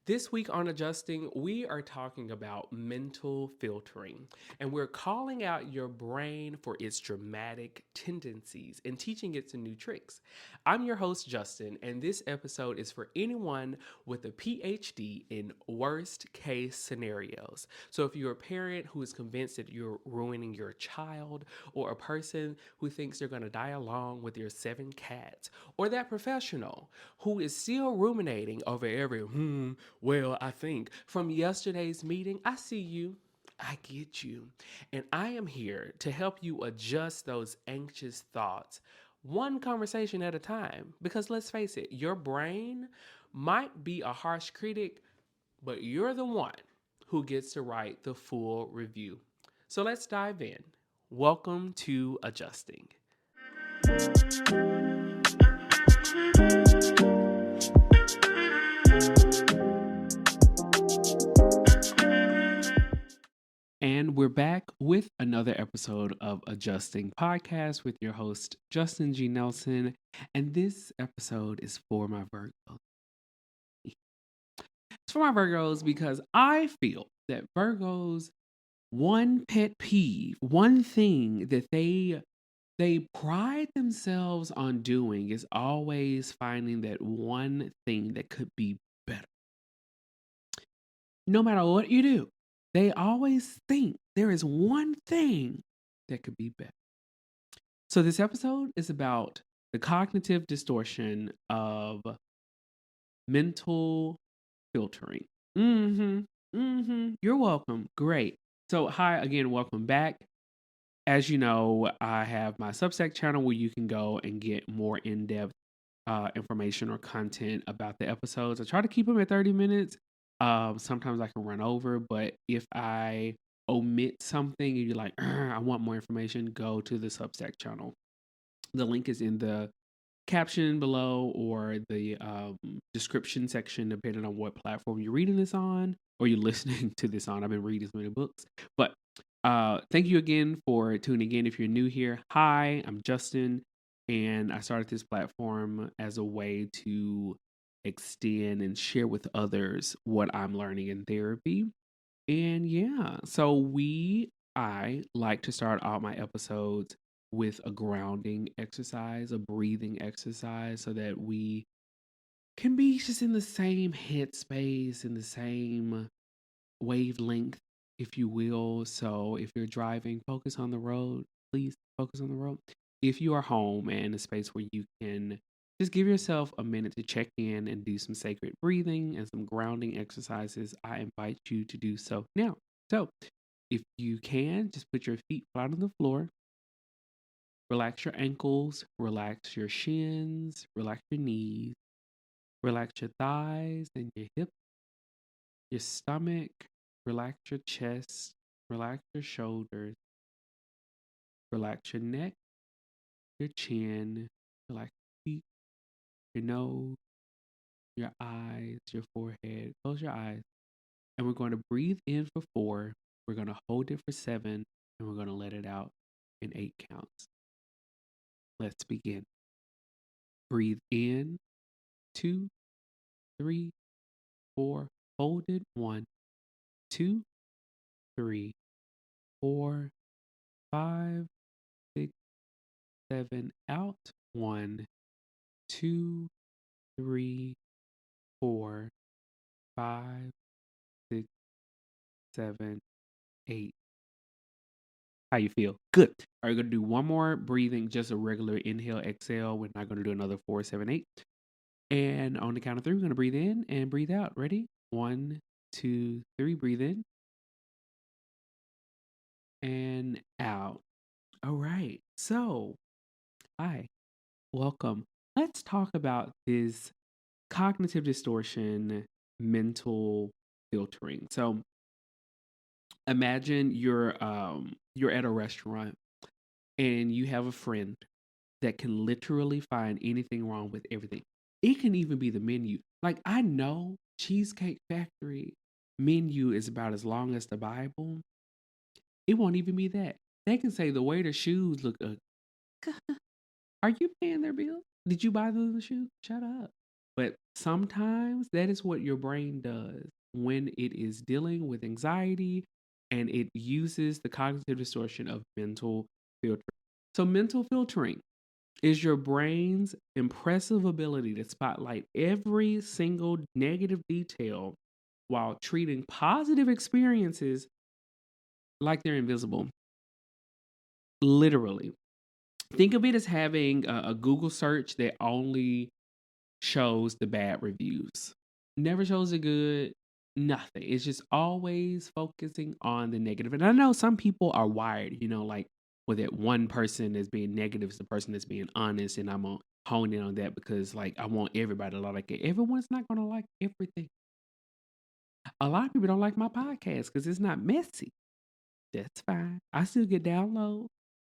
This week on Adjusting, we are talking about mental filtering, and we're calling out your brain for its dramatic tendencies and teaching it some new tricks. I'm your host, Justin, and this episode is for anyone with a PhD in worst case scenarios. So, if you're a parent who is convinced that you're ruining your child, or a person who thinks they're going to die along with your 7 cats, or that professional who is still ruminating over every well, I think from yesterday's meeting, I see you. I get you. And I am here to help you adjust those anxious thoughts one conversation at a time. Because let's face it, your brain might be a harsh critic, but you're the one who gets to write the full review. So let's dive in. Welcome to Adjusting. And we're back with another episode of Adjusting Podcast with your host, Justin G. Nelson. And this episode is for my Virgos. It's for my Virgos because I feel that Virgos, one pet peeve, one thing that they pride themselves on doing is always finding that one thing that could be better. No matter what you do, they always think there is one thing that could be better. So, this episode is about the cognitive distortion of mental filtering. You're welcome. Great. So, hi again, welcome back. As you know, I have my Substack channel where you can go and get more in depth information or content about the episodes. I try to keep them at 30 minutes. Sometimes I can run over, but if I omit something and you're like, I want more information, go to the Substack channel. The link is in the caption below or the description section, depending on what platform you're reading this on or you're listening to this on. I've been reading so many books. But thank you again for tuning in. If you're new here, hi, I'm Justin. And I started this platform as a way to extend and share with others what I'm learning in therapy. And yeah, so I like to start all my episodes with a grounding exercise, a breathing exercise, so that we can be just in the same headspace, in the same wavelength, if you will. So if you're driving, focus on the road. Please focus on the road. If you are home and in a space where you can just give yourself a minute to check in and do some sacred breathing and some grounding exercises, I invite you to do so now. So if you can, just put your feet flat on the floor. Relax your ankles, relax your shins, relax your knees, relax your thighs and your hips, your stomach, relax your chest, relax your shoulders, relax your neck, your chin, relax your feet, your nose, your eyes, your forehead. Close your eyes. And we're going to breathe in for 4. We're going to hold it for 7. And we're going to let it out in 8 counts. Let's begin. Breathe in, 2, 3, 4. Hold it, 1, 2, 3, 4, 5, 6, 7. Out, 1, 2, 3, 4, 5, 6, 7, 8. How you feel? Good. Are you going to do one more breathing, just a regular inhale, exhale? We're not going to do another 4, 7, 8. And on the count of 3, we're going to breathe in and breathe out. Ready? 1, 2, 3. Breathe in and out. All right. So, hi, welcome. Let's talk about this cognitive distortion, mental filtering. So, imagine you're at a restaurant and you have a friend that can literally find anything wrong with everything. It can even be the menu. Like, I know Cheesecake Factory menu is about as long as the Bible. It won't even be that. They can say the waiter's shoes look Are you paying their bill? Did you buy those shoes? Shut up. But sometimes that is what your brain does when it is dealing with anxiety and it uses the cognitive distortion of mental filtering. So, mental filtering is your brain's impressive ability to spotlight every single negative detail while treating positive experiences like they're invisible. Literally. Think of it as having a Google search that only shows the bad reviews. Never shows the good, nothing. It's just always focusing on the negative. And I know some people are wired, like with that one person that's being negative is the person that's being honest, and I'm gonna hone in on that because like I want everybody to like it. Everyone's not gonna like everything. A lot of people don't like my podcast because it's not messy. That's fine. I still get downloads.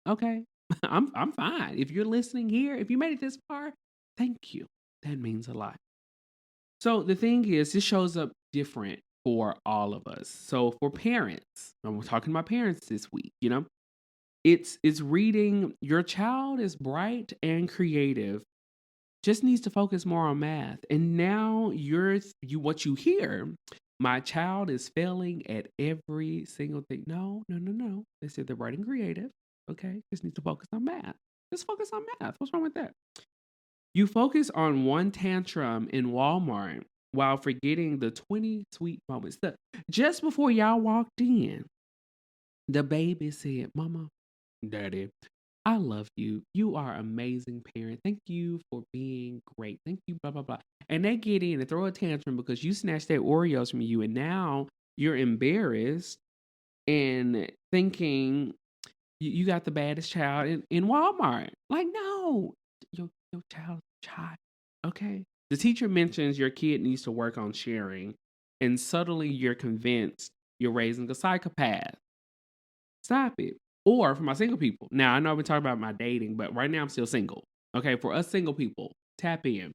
Okay. I'm fine. If you're listening here, if you made it this far, thank you. That means a lot. So the thing is, this shows up different for all of us. So for parents, and we're talking about parents this week, it's reading your child is bright and creative, just needs to focus more on math. And now you what you hear, my child is failing at every single thing. No, no, no, no. They said they're bright and creative. Okay, just need to focus on math. Just focus on math. What's wrong with that? You focus on one tantrum in Walmart while forgetting the 20 sweet moments. Just before y'all walked in, the baby said, Mama, Daddy, I love you. You are amazing parent. Thank you for being great. Thank you, blah, blah, blah. And they get in and throw a tantrum because you snatched that Oreos from you, and now you're embarrassed and thinking you got the baddest child in Walmart. Like, no, your child. Okay. The teacher mentions your kid needs to work on sharing, and subtly you're convinced you're raising a psychopath. Stop it. Or for my single people. Now, I know I've been talking about my dating, but right now I'm still single. Okay. For us single people, tap in.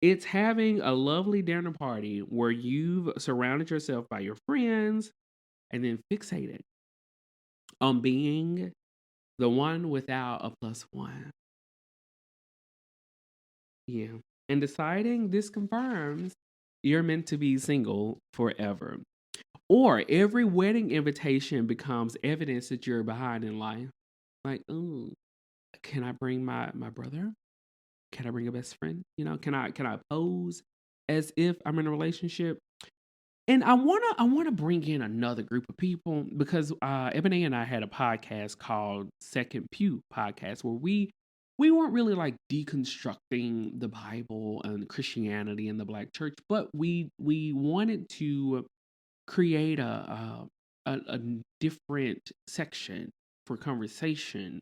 It's having a lovely dinner party where you've surrounded yourself by your friends and then fixated on being the one without a plus one. Yeah. And deciding this confirms you're meant to be single forever. Or every wedding invitation becomes evidence that you're behind in life. Like, ooh, can I bring my brother? Can I bring a best friend? Can I pose as if I'm in a relationship? And I wanna bring in another group of people because Ebony and I had a podcast called Second Pew Podcast where we weren't really like deconstructing the Bible and Christianity and the Black church, but we wanted to create a different section for conversation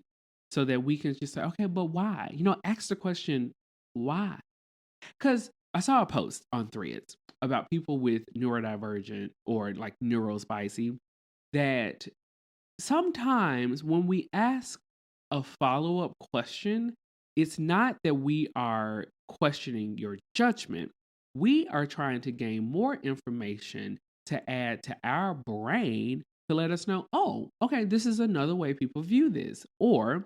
so that we can just say, okay, but why? Ask the question, why? Because I saw a post on Threads about people with neurodivergent or like neurospicy that sometimes when we ask a follow up question, it's not that we are questioning your judgment. We are trying to gain more information to add to our brain to let us know, oh, okay, this is another way people view this. Or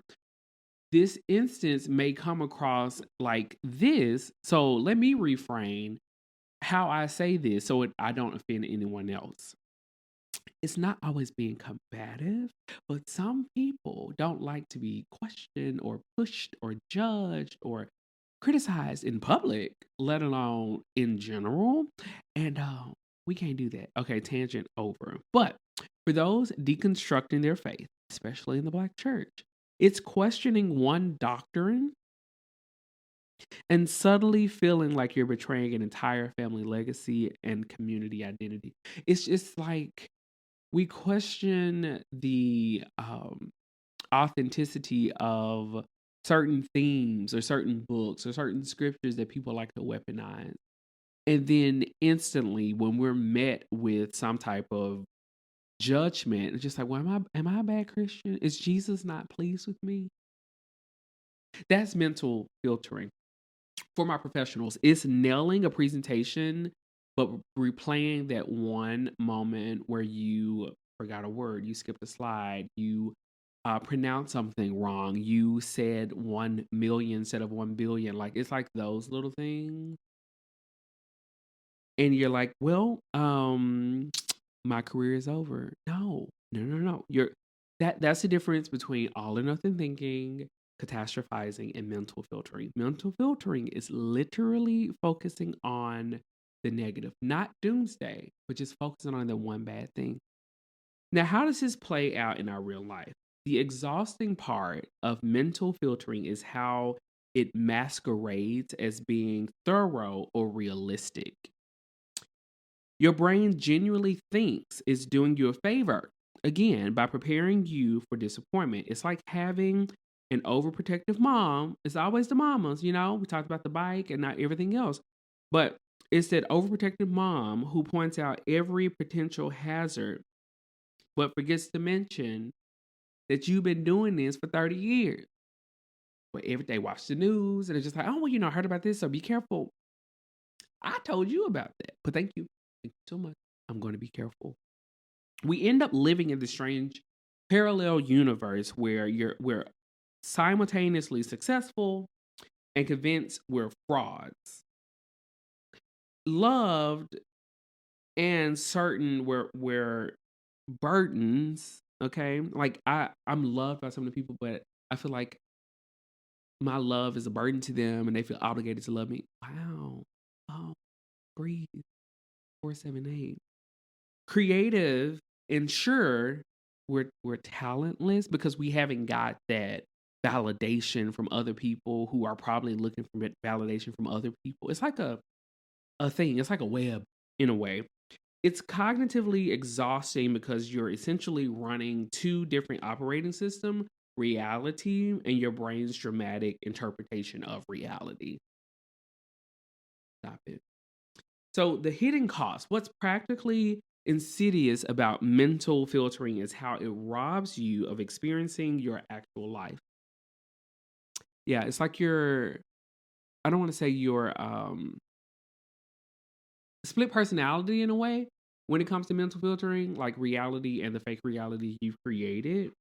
this instance may come across like this. So let me refrain how I say this so I don't offend anyone else. It's not always being combative, but some people don't like to be questioned or pushed or judged or criticized in public, let alone in general. And we can't do that. Okay, tangent over. But for those deconstructing their faith, especially in the Black church, it's questioning one doctrine and subtly feeling like you're betraying an entire family legacy and community identity. It's just like we question the authenticity of certain themes or certain books or certain scriptures that people like to weaponize. And then instantly, when we're met with some type of judgment, it's just like, well, am I a bad Christian? Is Jesus not pleased with me? That's mental filtering. For my professionals, it's nailing a presentation, but replaying that one moment where you forgot a word, you skipped a slide, you pronounced something wrong, you said 1 million instead of 1 billion. Like it's like those little things. and you're like, well, my career is over. No, no, no, no. That's the difference between all or nothing thinking, catastrophizing, and mental filtering. Mental filtering is literally focusing on the negative, not doomsday, but just focusing on the one bad thing. Now, how does this play out in our real life? The exhausting part of mental filtering is how it masquerades as being thorough or realistic. Your brain genuinely thinks it's doing you a favor, again, by preparing you for disappointment. It's like having an overprotective mom. It's always the mamas, we talked about the bike and not everything else. But it's that overprotective mom who points out every potential hazard, but forgets to mention that you've been doing this for 30 years. But every day watch the news and it's just like, oh, well, I heard about this, so be careful. I told you about that. But thank you. Thank you so much. I'm going to be careful. We end up living in this strange parallel universe where we're simultaneously successful and convinced we're frauds. Loved and certain we're burdens, okay? Like I'm loved by some of the people, but I feel like my love is a burden to them and they feel obligated to love me. Wow. Oh, breathe. 478. Creative and sure, we're talentless because we haven't got that validation from other people who are probably looking for validation from other people. It's like a thing. It's like a web in a way. It's cognitively exhausting because you're essentially running two different operating systems, reality and your brain's dramatic interpretation of reality. Stop it. So the hidden cost, what's practically insidious about mental filtering is how it robs you of experiencing your actual life. Yeah, it's like I don't want to say your split personality in a way when it comes to mental filtering, like reality and the fake reality you've created.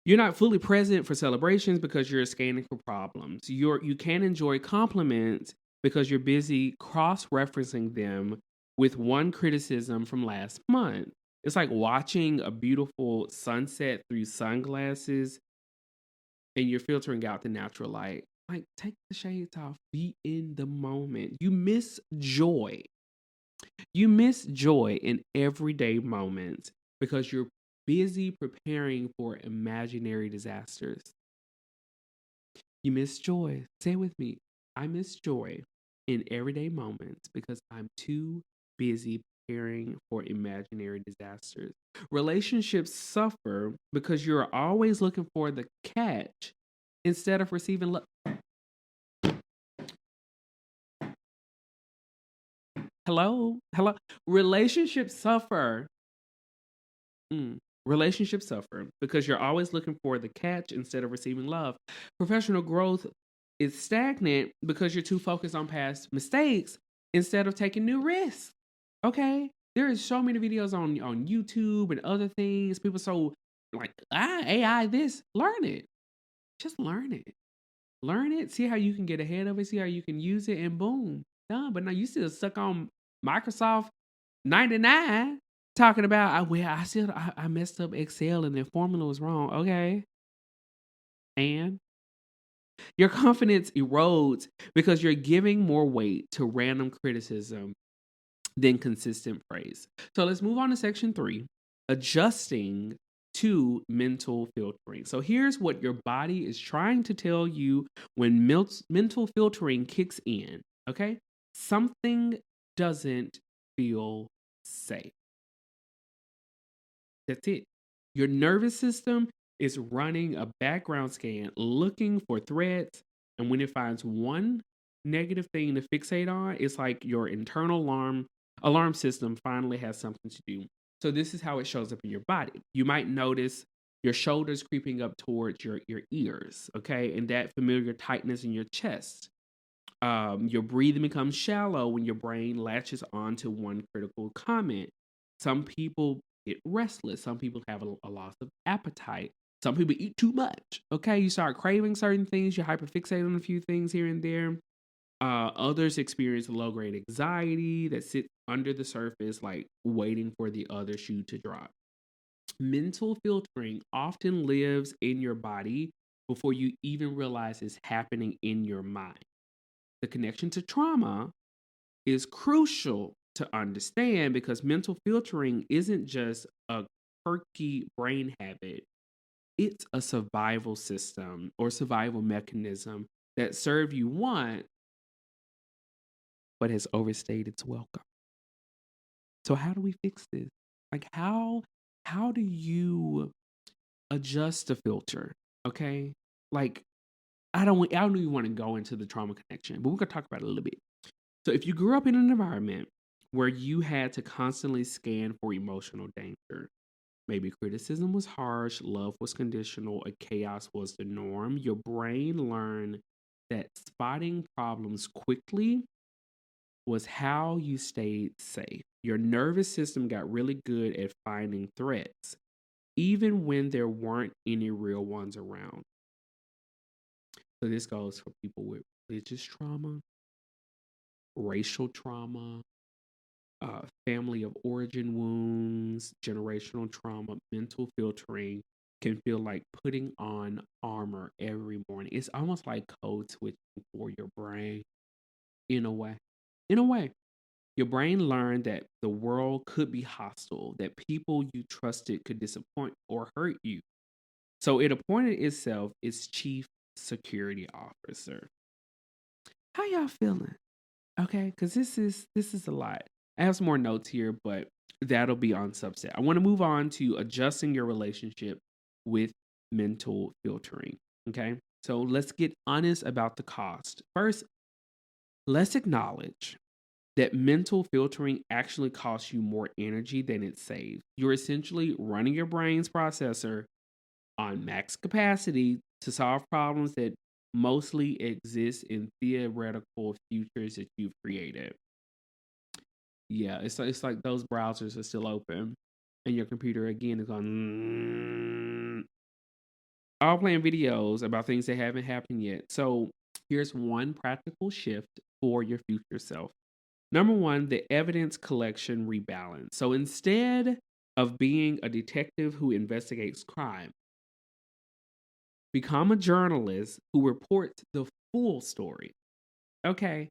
You're not fully present for celebrations because you're scanning for problems. You can't enjoy compliments because you're busy cross-referencing them with one criticism from last month. It's like watching a beautiful sunset through sunglasses and you're filtering out the natural light. Like, take the shades off, be in the moment. You miss joy. You miss joy in everyday moments because you're busy preparing for imaginary disasters. You miss joy. Say it with me. I miss joy in everyday moments because I'm too busy preparing for imaginary disasters. Relationships suffer because you're always looking for the catch instead of receiving love. Hello? Hello? Relationships suffer. Relationships suffer because you're always looking for the catch instead of receiving love. Professional growth is stagnant because you're too focused on past mistakes instead of taking new risks. Okay? There is so many videos on YouTube and other things. People so like, AI this. Learn it. Just learn it. Learn it. See how you can get ahead of it. See how you can use it and boom. Done. But now you still stuck on Microsoft 99 talking about, I messed up Excel and the formula was wrong. Okay. And your confidence erodes because you're giving more weight to random criticism than consistent praise. So let's move on to section 3, adjusting to mental filtering. So here's what your body is trying to tell you when mental filtering kicks in. Okay. Something doesn't feel safe. That's it. Your nervous system is running a background scan looking for threats. And when it finds one negative thing to fixate on, it's like your internal alarm system finally has something to do. So this is how it shows up in your body. You might notice your shoulders creeping up towards your ears, okay? And that familiar tightness in your chest. Your breathing becomes shallow when your brain latches onto one critical comment. Some people get restless. Some people have a loss of appetite. Some people eat too much. Okay, you start craving certain things. You're hyperfixated on a few things here and there. Others experience low-grade anxiety that sits under the surface, like waiting for the other shoe to drop. Mental filtering often lives in your body before you even realize it's happening in your mind. The connection to trauma is crucial to understand because mental filtering isn't just a quirky brain habit, it's a survival system or survival mechanism that served you once but has overstayed its welcome. So how do we fix this? Like how do you adjust the filter? Okay? Like I don't even want to go into the trauma connection, but we're gonna talk about it a little bit. So if you grew up in an environment where you had to constantly scan for emotional danger, maybe criticism was harsh, love was conditional, or chaos was the norm, your brain learned that spotting problems quickly was how you stayed safe. Your nervous system got really good at finding threats, even when there weren't any real ones around. So this goes for people with religious trauma, racial trauma, family of origin wounds, generational trauma, mental filtering can feel like putting on armor every morning. It's almost like code switching for your brain in a way. In a way, your brain learned that the world could be hostile, that people you trusted could disappoint or hurt you. So it appointed itself its chief security officer. How y'all feeling? Okay, because this is a lot. I have some more notes here, but that'll be on Subset. I want to move on to adjusting your relationship with mental filtering. Okay, so let's get honest about the cost. First, let's acknowledge that mental filtering actually costs you more energy than it saves. You're essentially running your brain's processor on max capacity to solve problems that mostly exist in theoretical futures that you've created. Yeah, it's like those browsers are still open, and your computer again is going all playing videos about things that haven't happened yet. So here's one practical shift for your future self. Number one, the evidence collection rebalance. So instead of being a detective who investigates crime, become a journalist who reports the full story. Okay,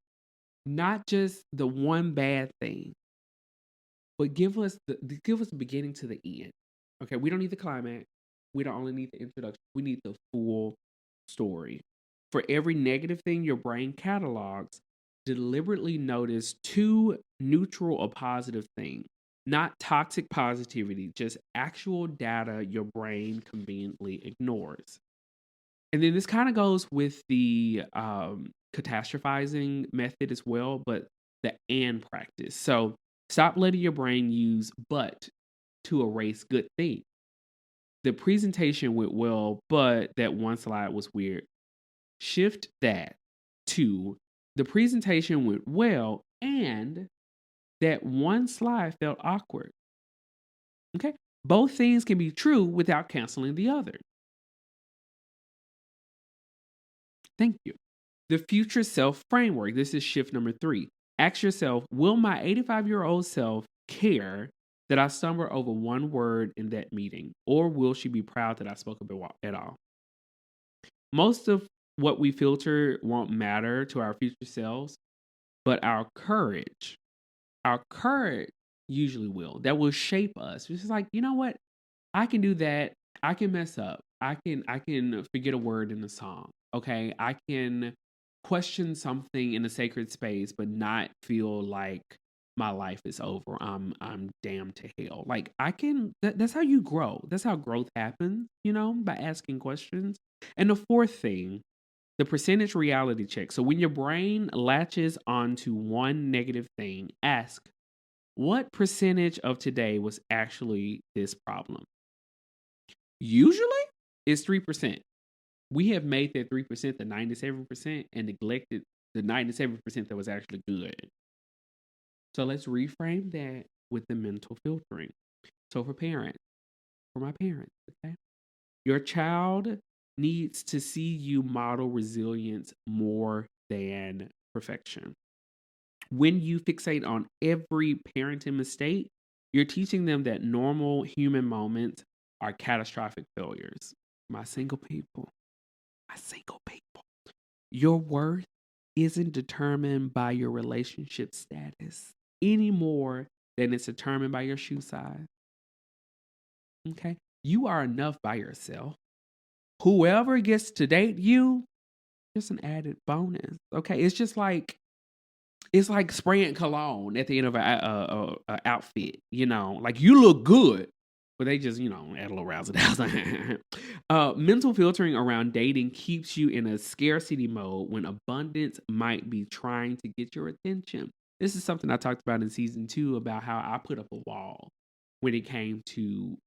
not just the one bad thing, but give us the beginning to the end. Okay, we don't need the climax. We don't only need the introduction. We need the full story. For every negative thing your brain catalogs, deliberately notice two neutral or positive things. Not toxic positivity, just actual data your brain conveniently ignores. And then this kind of goes with the catastrophizing method as well, but the and practice. So stop letting your brain use but to erase good things. The presentation went well, but that one slide was weird. Shift that to the presentation went well and that one slide felt awkward. Okay. Both things can be true without canceling the other. Thank you. The future self framework. This is shift number 3. Ask yourself, will my 85-year-old self care that I stumbled over one word in that meeting? Or will she be proud that I spoke about at all? Most of what we filter won't matter to our future selves, but our courage usually will. That will shape us. It's just like, you know what? I can do that. I can mess up. I can forget a word in a song. Okay? I can question something in a sacred space but not feel like my life is over. I'm damned to hell. Like that's how you grow. That's how growth happens, by asking questions. And the fourth thing, the percentage reality check. So when your brain latches onto one negative thing, ask what percentage of today was actually this problem? Usually it's 3%. We have made that 3% the 97% and neglected the 97% that was actually good. So let's reframe that with the mental filtering. So for my parents, okay? Your child needs to see you model resilience more than perfection. When you fixate on every parenting mistake, you're teaching them that normal human moments are catastrophic failures. My single people, your worth isn't determined by your relationship status any more than it's determined by your shoe size. Okay? You are enough by yourself. Whoever gets to date you, just an added bonus. Okay? It's like spraying cologne at the end of a outfit, like you look good, but they just, add a little razzle dazzle. Mental filtering around dating keeps you in a scarcity mode when abundance might be trying to get your attention. This is something I talked about in season 2 about how I put up a wall when it came to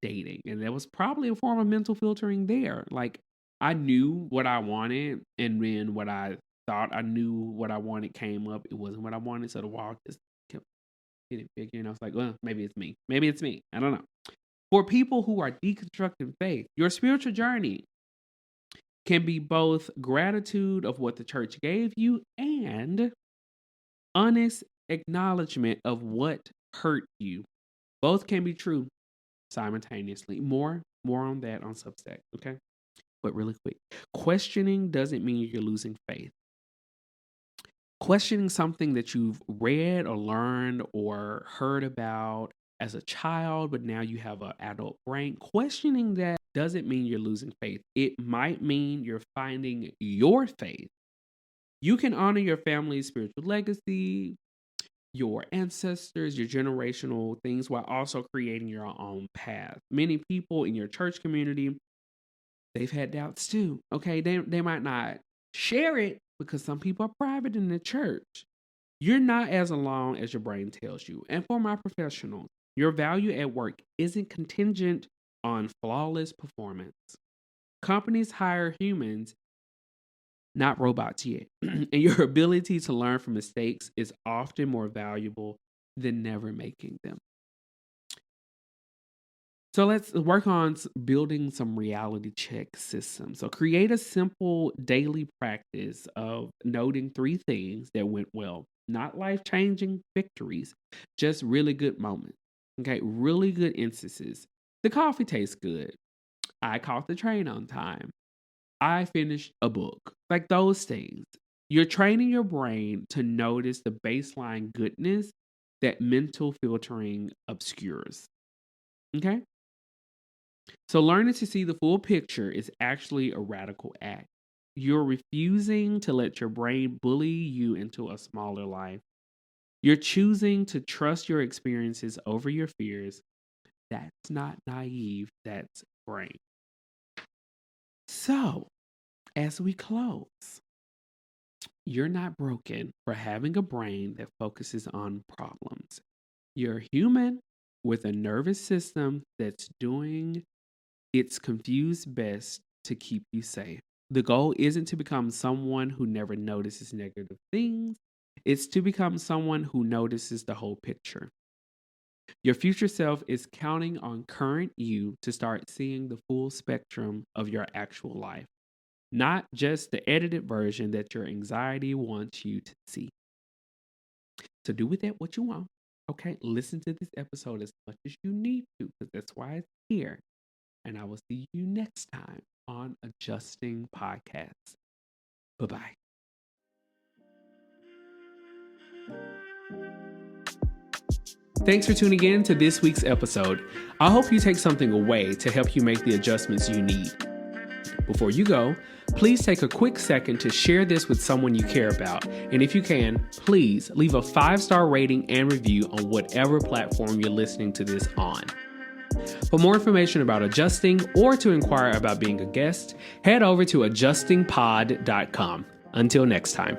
dating. And there was probably a form of mental filtering there. Like I knew what I wanted, and then what I thought I knew what I wanted came up. It wasn't what I wanted, so the wall just kept getting bigger. And I was like, well, maybe it's me. Maybe it's me. I don't know. For people who are deconstructing faith, your spiritual journey can be both gratitude of what the church gave you and honest acknowledgement of what hurt you. Both can be true simultaneously. More on that on Substack, okay? But really quick, questioning doesn't mean you're losing faith. Questioning something that you've read or learned or heard about as a child, but now you have an adult brain, questioning that doesn't mean you're losing faith. It might mean you're finding your faith. You can honor your family's spiritual legacy, your ancestors, your generational things, while also creating your own path. Many people in your church community, they've had doubts too. Okay, they might not share it because some people are private in the church. You're not as alone as your brain tells you. And for my professionals, your value at work isn't contingent on flawless performance. Companies hire humans, not robots yet. And your ability to learn from mistakes is often more valuable than never making them. So let's work on building some reality check systems. So create a simple daily practice of noting 3 things that went well. Not life-changing victories, just really good moments. Okay, really good instances. The coffee tastes good. I caught the train on time. I finished a book. Like those things. You're training your brain to notice the baseline goodness that mental filtering obscures. Okay? So learning to see the full picture is actually a radical act. You're refusing to let your brain bully you into a smaller life. You're choosing to trust your experiences over your fears. That's not naive, that's brain. So, as we close, you're not broken for having a brain that focuses on problems. You're human with a nervous system that's doing its confused best to keep you safe. The goal isn't to become someone who never notices negative things. It's to become someone who notices the whole picture. Your future self is counting on current you to start seeing the full spectrum of your actual life, not just the edited version that your anxiety wants you to see. So do with that what you want. Okay, listen to this episode as much as you need to, because that's why it's here. And I will see you next time on Adjusting Podcast. Bye-bye. Thanks for tuning in to this week's episode. I hope you take something away to help you make the adjustments you need. Before you go, please take a quick second to share this with someone you care about. And if you can, please leave a 5-star rating and review on whatever platform you're listening to this on. For more information about adjusting or to inquire about being a guest, head over to adjustingpod.com. Until next time.